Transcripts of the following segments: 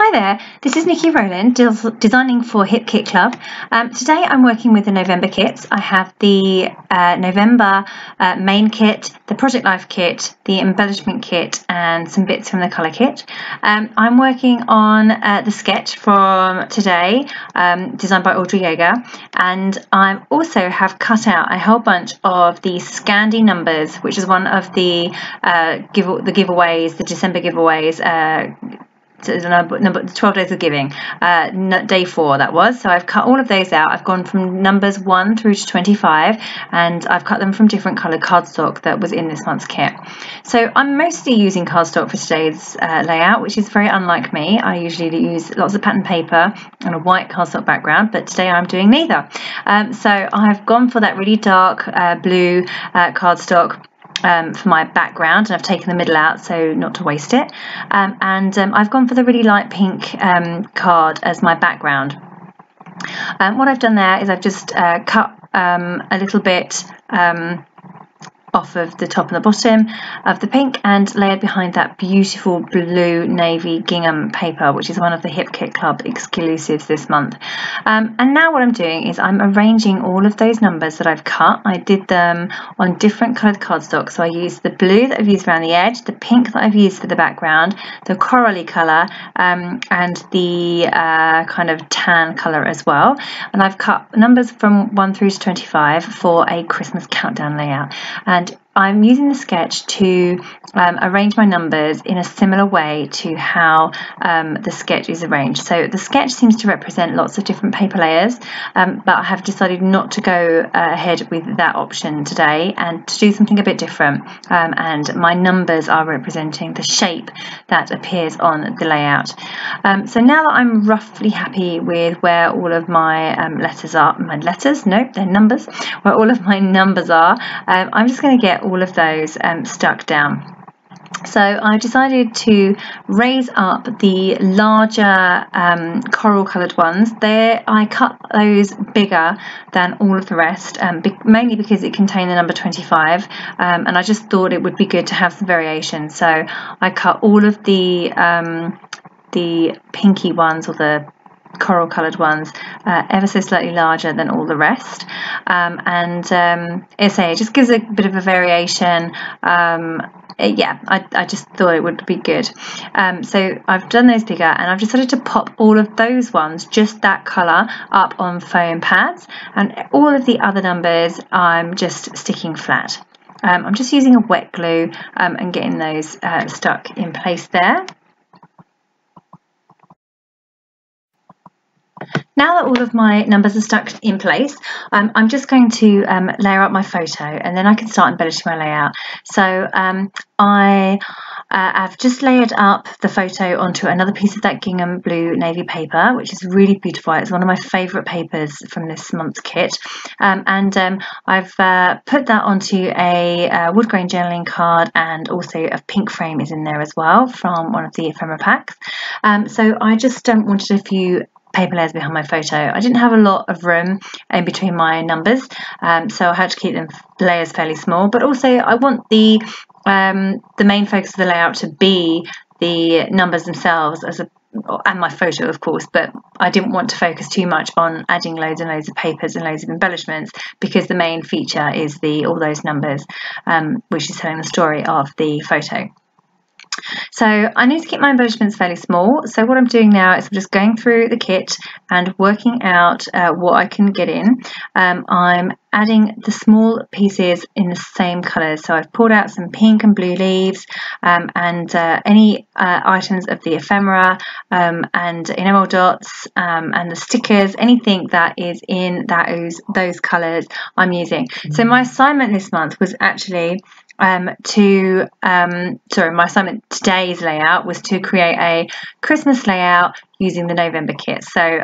Hi there, this is Nikki Rowland, designing for Hip Kit Club. Today I'm working with the November kits. I have the November main kit, the Project Life kit, the embellishment kit and some bits from the colour kit. I'm working on the sketch from today, designed by Audrey Yeager, and I also have cut out a whole bunch of the Scandi numbers, which is one of the giveaways, the December giveaways, number 12 days of giving, day 4 that was. So I've cut all of those out. I've gone from numbers 1 through to 25 and I've cut them from different coloured cardstock that was in this month's kit. So I'm mostly using cardstock for today's layout, which is very unlike me. I usually use lots of pattern paper and a white cardstock background, but today I'm doing neither. So I've gone for that really dark blue cardstock for my background, and I've taken the middle out so not to waste it, and I've gone for the really light pink card as my background. What I've done there is I've just cut a little bit off of the top and the bottom of the pink and layered behind that beautiful blue navy gingham paper, which is one of the Hip Kit Club exclusives this month. And now what I'm doing is I'm arranging all of those numbers that I've cut. I did them on different coloured cardstock, so I used the blue that I've used around the edge, the pink that I've used for the background, the corally colour, and the kind of tan colour as well. And I've cut numbers from 1 through to 25 for a Christmas countdown layout. And I'm using the sketch to arrange my numbers in a similar way to how the sketch is arranged. So the sketch seems to represent lots of different paper layers, but I have decided not to go ahead with that option today and to do something a bit different. And my numbers are representing the shape that appears on the layout. So now that I'm roughly happy with where all of my letters are, they're numbers, where all of my numbers are, I'm just going to get all of those stuck down. So I decided to raise up the larger coral coloured ones. I cut those bigger than all of the rest, mainly because it contained the number 25, and I just thought it would be good to have some variation. So I cut all of the pinky ones, or the coral coloured ones, ever so slightly larger than all the rest, it just gives a bit of a variation. Yeah, I just thought it would be good. So I've done those bigger, and I've decided to pop all of those ones, just that colour, up on foam pads, and all of the other numbers I'm just sticking flat. I'm just using a wet glue and getting those stuck in place there. Now that all of my numbers are stuck in place, I'm just going to layer up my photo, and then I can start embellishing my layout. So I've just layered up the photo onto another piece of that gingham blue navy paper, which is really beautiful. It's one of my favourite papers from this month's kit. I've put that onto a wood grain journaling card, and also a pink frame is in there as well from one of the ephemera packs. So I just wanted a few paper layers behind my photo. I didn't have a lot of room in between my numbers, so I had to keep the layers fairly small, but also I want the main focus of the layout to be the numbers themselves and my photo, of course, but I didn't want to focus too much on adding loads and loads of papers and loads of embellishments, because the main feature is all those numbers, which is telling the story of the photo. So I need to keep my embellishments fairly small. So what I'm doing now is I'm just going through the kit and working out what I can get in. I'm adding the small pieces in the same colours. So I've pulled out some pink and blue leaves, and any items of the ephemera and enamel dots, and the stickers, anything that is in those colours I'm using. So my assignment this month was actually my assignment today's layout was to create a Christmas layout using the November kit. So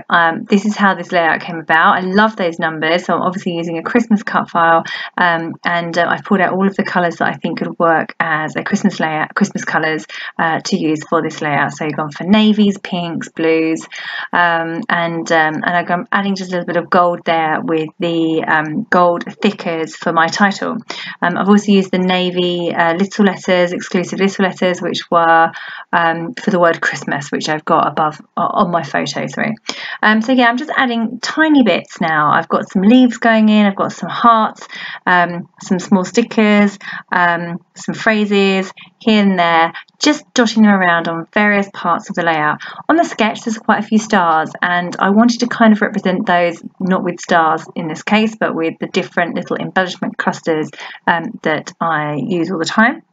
this is how this layout came about. I love those numbers, so I'm obviously using a Christmas cut file, and I've pulled out all of the colours that I think could work as a Christmas layout, Christmas colours to use for this layout. So I've gone for navies, pinks, blues, and I'm adding just a little bit of gold there with the gold thickers for my title. I've also used the navy little letters, exclusive little letters, which were for the word Christmas, which I've got above on my photo through. So yeah, I'm just adding tiny bits now. I've got some leaves going in, I've got some hearts, some small stickers, some phrases here and there, just dotting them around on various parts of the layout. On the sketch there's quite a few stars, and I wanted to kind of represent those, not with stars in this case, but with the different little embellishment clusters that I use all the time.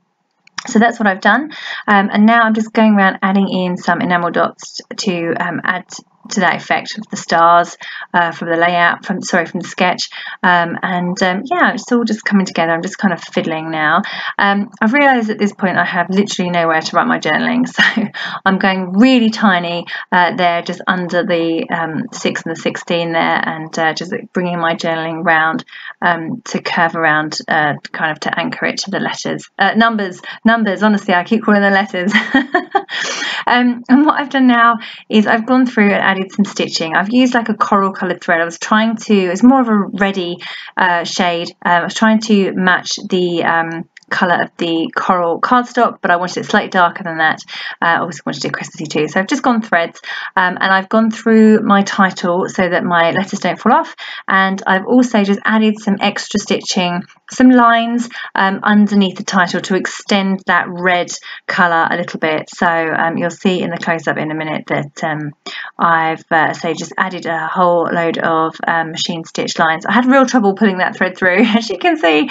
So that's what I've done, and now I'm just going around adding in some enamel dots to add to that effect of the stars from the layout, from the sketch, yeah, it's all just coming together. I'm just kind of fiddling now. I've realised at this point I have literally nowhere to write my journaling, so I'm going really tiny there, just under the 6 and the 16 there, and just bringing my journaling round to curve around, kind of to anchor it to the letters, numbers. Honestly, I keep calling them letters. And what I've done now is I've gone through and added some stitching. I've used like a coral coloured thread. I was trying to, it's more of a reddy shade. I was trying to match the colour of the coral cardstock, but I wanted it slightly darker than that. Obviously wanted it Christmassy too. So I've just gone threads, and I've gone through my title so that my letters don't fall off, and I've also just added some extra stitching, some lines underneath the title to extend that red colour a little bit. So you'll see in the close-up in a minute that I've just added a whole load of machine stitch lines. I had real trouble pulling that thread through, as you can see.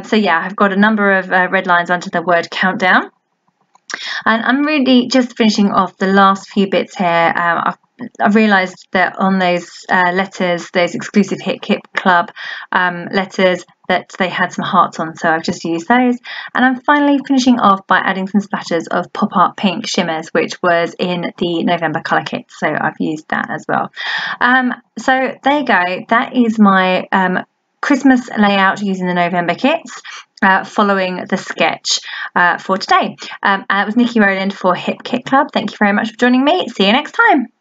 So yeah, I've got a number of red lines under the word countdown, and I'm really just finishing off the last few bits here. I've realised that on those letters, those exclusive Hip Kit Club letters, that they had some hearts on, so I've just used those. And I'm finally finishing off by adding some splatters of Pop Art Pink shimmers, which was in the November colour kit, so I've used that as well. So there you go, that is my Christmas layout using the November kits, following the sketch for today. It was Nikki Rowland for Hip Kit Club. Thank you very much for joining me. See you next time.